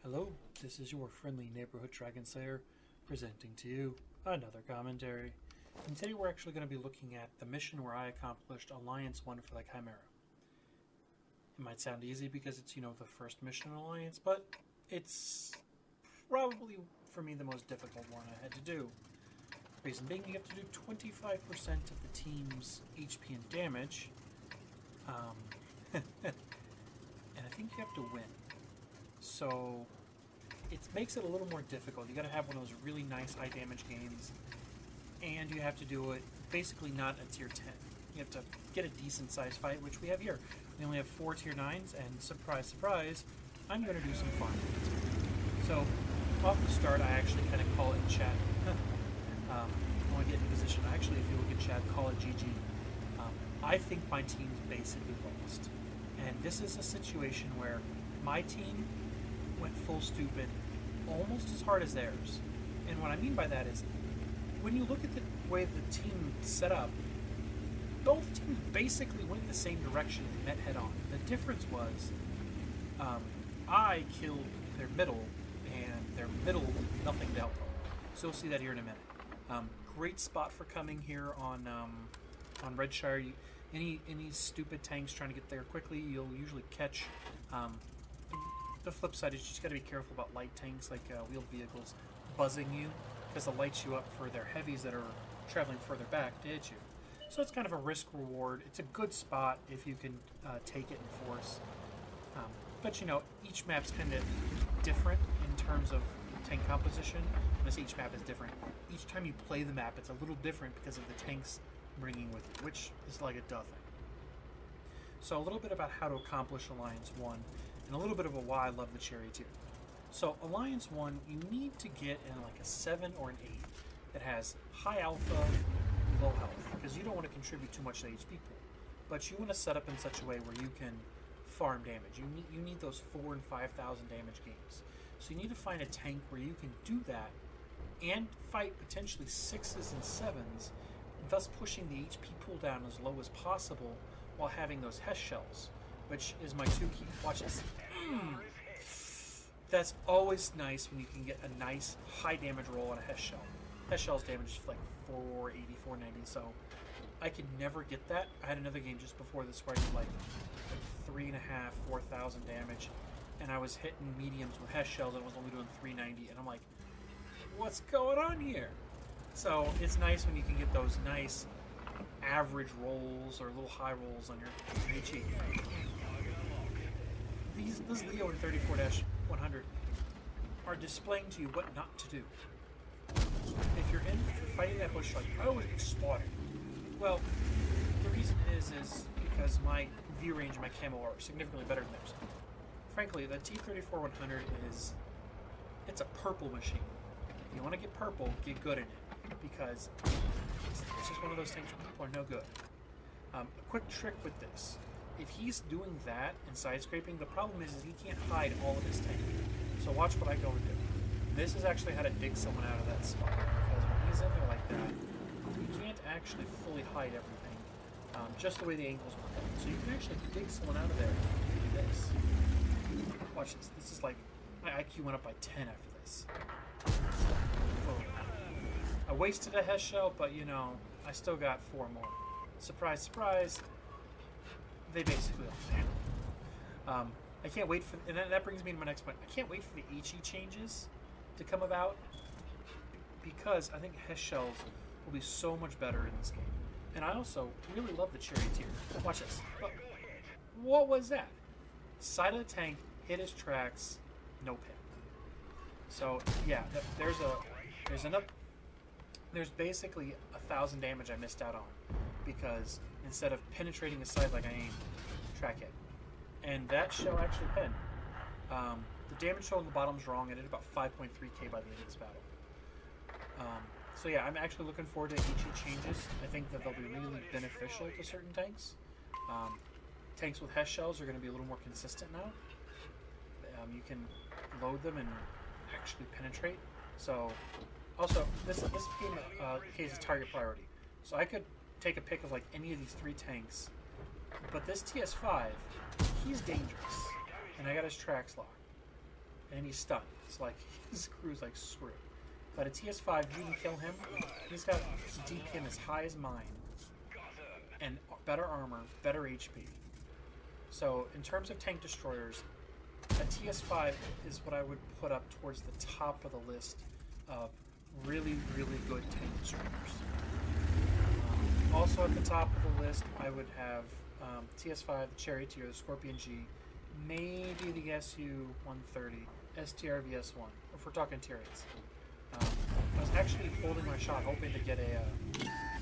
Hello, this is your friendly neighborhood Dragon Slayer presenting to you another commentary. And today we're actually going to be looking at the mission where I accomplished Alliance 1 for the Chimera. It might sound easy because it's, the first mission in Alliance, but it's probably, for me, the most difficult one I had to do. Reason being, you have to do 25% of the team's HP and damage, and I think you have to win. So it makes it a little more difficult. You got to have one of those really nice high damage games, and you have to do it basically not a tier 10. You have to get a decent sized fight, which we have here. We only have 4 tier 9s, and surprise, surprise, I'm going to do some farming. So off the start, I actually kind of call it chat. I want to get in position. Actually, if you look at chat, call it GG. I think my team's basically lost. And this is a situation where my team went full stupid almost as hard as theirs. And what I mean by that is, when you look at the way the team set up, both teams basically went the same direction and met head on. The difference was, I killed their middle, and their middle nothing dealt. So you'll see that here in a minute. Great spot for coming here on Redshire. Any stupid tanks trying to get there quickly, you'll usually catch. The flip side is you just got to be careful about light tanks like wheeled vehicles buzzing you, because they'll light you up for their heavies that are traveling further back to hit you. So it's kind of a risk reward. It's a good spot if you can take it in force. But each map's kind of different in terms of tank composition. When I say each map is different, each time you play the map, it's a little different because of the tanks bringing with you, which is like a duh thing. So a little bit about how to accomplish Alliance 1, and a little bit of why I love the Charioteer. So Alliance 1, you need to get in like a 7 or an 8 that has high alpha, low health, because you don't want to contribute too much to HP pool. But you want to set up in such a way where you can farm damage. You need those 4,000 and 5,000 damage games. So you need to find a tank where you can do that and fight potentially 6s and 7s, thus pushing the HP pool down as low as possible while having those Hesh shells, which is my 2 key. Watch this. That's always nice when you can get a nice high damage roll on a Hesh shell. Hesh shell's damage is like 480, 490, so I could never get that. I had another game just before this where I did like 3.5, 4,000 damage, and I was hitting mediums with Hesh shells and I was only doing 390, and I'm like, what's going on here? So it's nice when you can get those nice average rolls or little high rolls on your HE. This Leo in 34-100 are displaying to you what not to do. If you're fighting that bush, like, I always get spotted. Well, the reason is because my view range and my camo are significantly better than theirs. Frankly, the T-34-100 it's a purple machine. If you want to get purple, get good in it, because it's just one of those things where people are no good. A quick trick with this. If he's doing that and side scraping, the problem is he can't hide all of his tank. So watch what I go and do. This is actually how to dig someone out of that spot, because when he's in there like that, you can't actually fully hide everything, just the way the angles work out. So you can actually dig someone out of there and do this. Watch this. This is like, my IQ went up by 10 after this. I wasted a Hesh shell, but I still got 4 more. Surprise, surprise. They basically all failed. I can't wait for, and that brings me to my next point. I can't wait for the HE changes to come about, because I think Hesh shells will be so much better in this game. And I also really love the Charioteer. Watch this. What was that? Side of the tank, hit his tracks, no pin. So yeah, there's basically 1,000 damage I missed out on, because instead of penetrating a side like I aimed, track hit. And that shell actually pinned. The damage total on the bottom's wrong. I did about 5.3k by the end of this battle. So yeah, I'm actually looking forward to HE changes. I think that they'll be really beneficial to certain tanks. Tanks with Hesh shells are going to be a little more consistent now. You can load them and actually penetrate. So also, this became a case of target priority. So I could take a pick of like any of these 3 tanks, but this TS5, he's dangerous, and I got his tracks locked. and he's stunned. It's like his crew's like screwed. But a TS5, you can kill him. He's got DPM as high as mine, and better armor, better HP. So in terms of tank destroyers, a TS5 is what I would put up towards the top of the list of really, really good tank destroyers. Also at the top of the list, I would have TS5, the Charioteer, the Scorpion G, maybe the SU-130, STR VS-1, if we're talking tier 8s. I was actually holding my shot, hoping to get a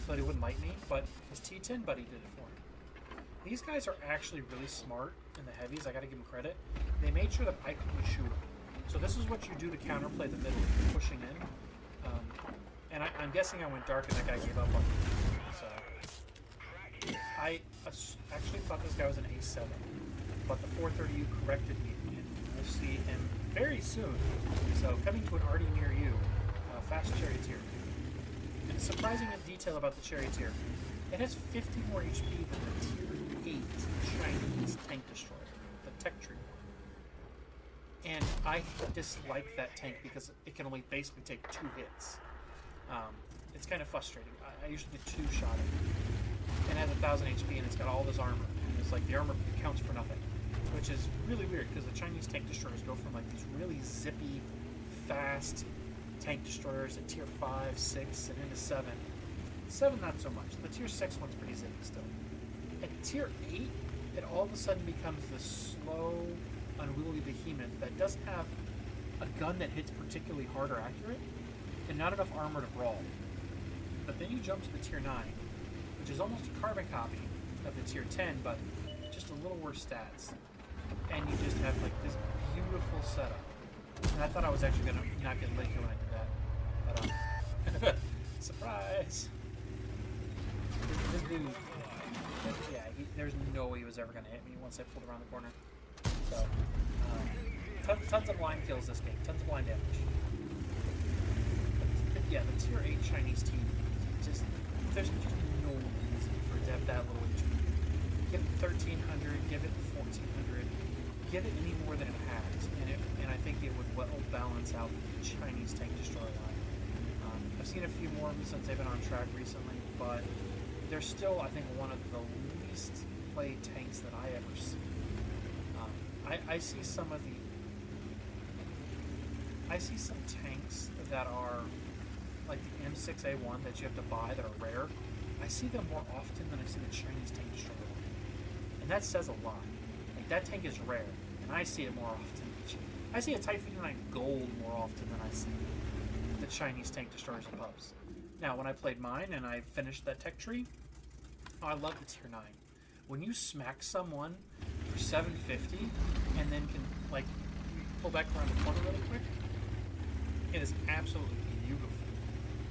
so that he wouldn't light me, but his T10 buddy did it for him. These guys are actually really smart in the heavies, I gotta give them credit. They made sure that I couldn't shoot them. So this is what you do to counterplay the middle if you're pushing in. And I'm guessing I went dark and that guy gave up on me. So I actually thought this guy was an A7, but the 430U corrected me, and we'll see him very soon. So coming to an arty near you, fast Charioteer. And a surprising detail about the Charioteer, it has 50 more HP than the tier 8 Chinese tank destroyer, the Tech Tree one. And I dislike that tank because it can only basically take 2 hits. It's kind of frustrating. I usually get 2 shot at it. And it has 1000 HP and it's got all this armor. And it's like the armor counts for nothing. Which is really weird because the Chinese tank destroyers go from like these really zippy, fast tank destroyers at tier 5, 6, and into 7. 7 not so much. The tier 6 one's pretty zippy still. At tier 8, it all of a sudden becomes this slow, unwieldy behemoth that doesn't have a gun that hits particularly hard or accurate, and not enough armor to brawl. But then you jump to the tier 9, which is almost a carbon copy of the tier 10, but just a little worse stats. And you just have like this beautiful setup. And I thought I was actually gonna not get lit here when I did that. But surprise! This dude, yeah, there's no way he was ever gonna hit me once I pulled around the corner. So, tons of line kills this game, tons of line damage. But yeah, the tier 8 Chinese team, just there's just no reason for it to have that little HP. Give it 1300, give it 1400, give it any more than it has, and I think it would well balance out the Chinese tank destroyer line. I've seen a few more since they've been on track recently, but they're still, I think, one of the least played tanks that I ever see. I see some of the, I see some tanks that are like the M6A1 that you have to buy that are rare. I see them more often than I see the Chinese tank destroyer one, and that says a lot. Like that tank is rare, and I see it more often. I see a Type 59 Gold more often than I see the Chinese tank destroyers and pubs. Now, when I played mine and I finished that tech tree, I love the tier 9. When you smack someone for 750 and then can like pull back around the corner really quick, it is absolutely beautiful.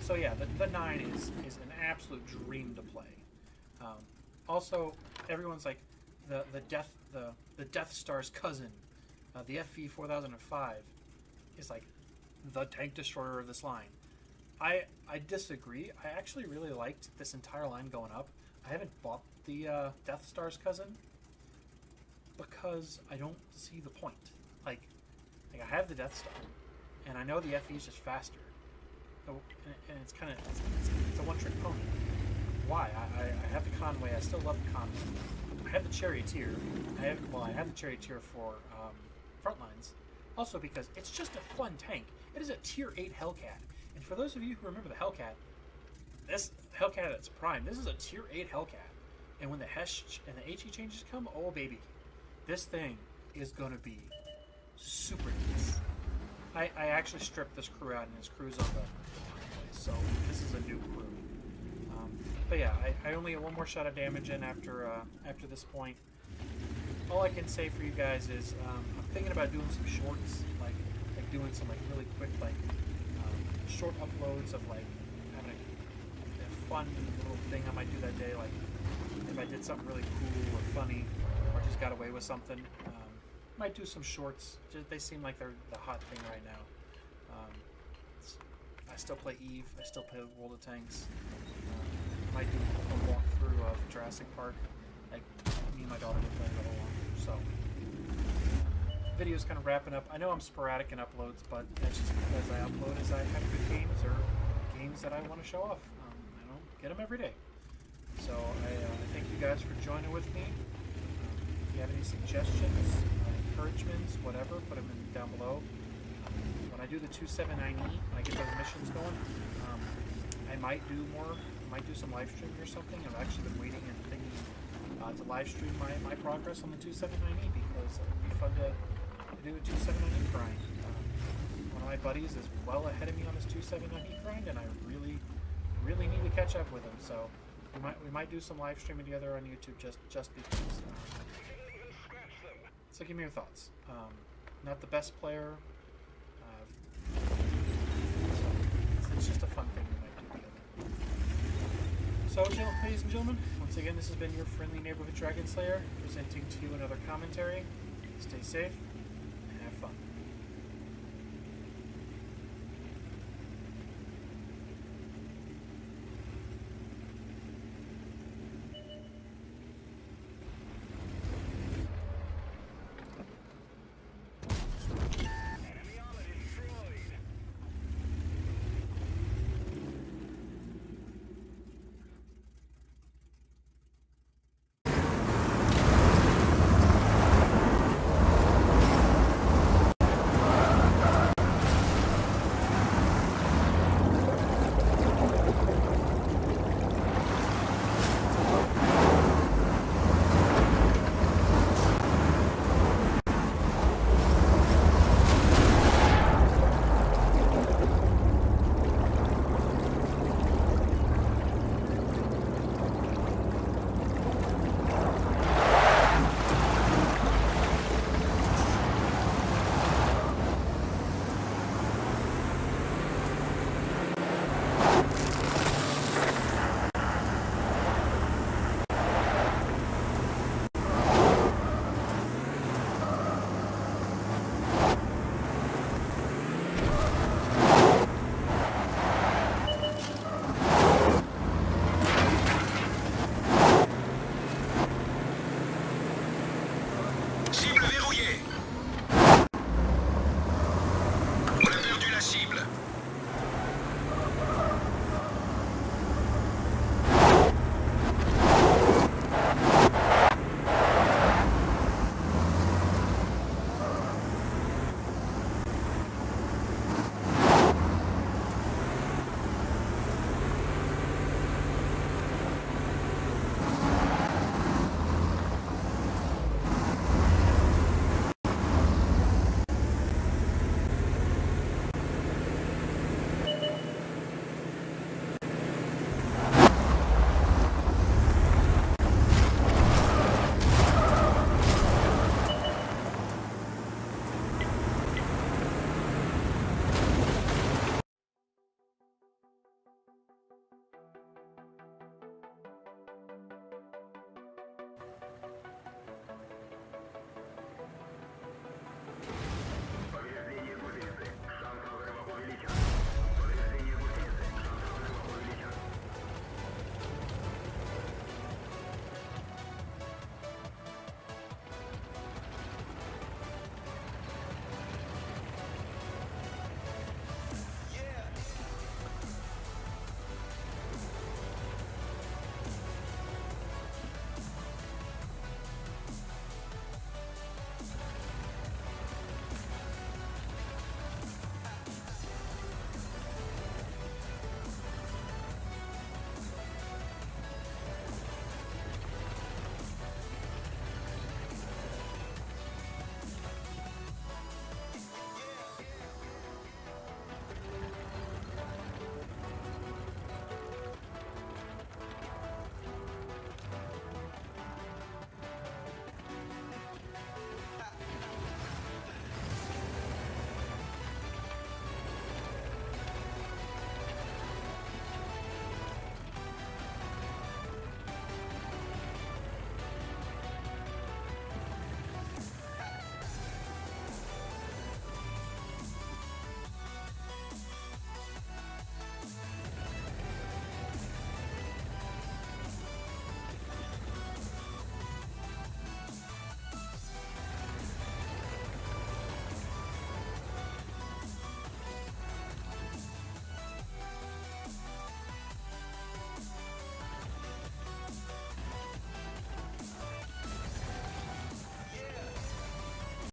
So yeah, the 9 is an absolute dream to play. Also, everyone's like the Death Star's cousin, the FV 4005, is like the tank destroyer of this line. I disagree. I actually really liked this entire line going up. I haven't bought the Death Star's cousin because I don't see the point. Like I have the Death Star, and I know the FV is just faster. So, and it's kind of it's a one-trick pony. Why? I have the Conway. I still love the Conway. I have the Charioteer. I have the Charioteer for Frontlines. Also because it's just a fun tank. It is a tier 8 Hellcat. And for those of you who remember the Hellcat, this Hellcat at its prime, this is a tier 8 Hellcat. And when the HESH and the HE changes come, oh baby, this thing is going to be super nice. I actually stripped this crew out and his crew's on the Conway, so this is a new crew. But yeah, I only get one more shot of damage in after this point. All I can say for you guys is I'm thinking about doing some shorts, like doing some like really quick short uploads of like having a fun little thing I might do that day, like if I did something really cool or funny or just got away with something. Might do some shorts. They seem like they're the hot thing right now. I still play EVE. I still play World of Tanks. Might do a walkthrough of Jurassic Park. Like me and my daughter would play it all along. So video's kind of wrapping up. I know I'm sporadic in uploads, but that's just because I upload as I have good games or games that I want to show off. I don't get them every day. So I thank you guys for joining with me. If you have any suggestions, encouragements, whatever, put them down below. When I do the 279E, when I get those missions going, I might do more. I might do some live streaming or something. I've actually been waiting and thinking to live stream my progress on the 279E because it would be fun to do a 279E grind. One of my buddies is well ahead of me on this 279E grind, and I really need to catch up with him. So we might do some live streaming together on YouTube just because. So give me your thoughts. Not the best player. It's just a fun thing we might do together. So, ladies and gentlemen, once again, this has been your friendly neighborhood Dragon Slayer, presenting to you another commentary. Stay safe and have fun.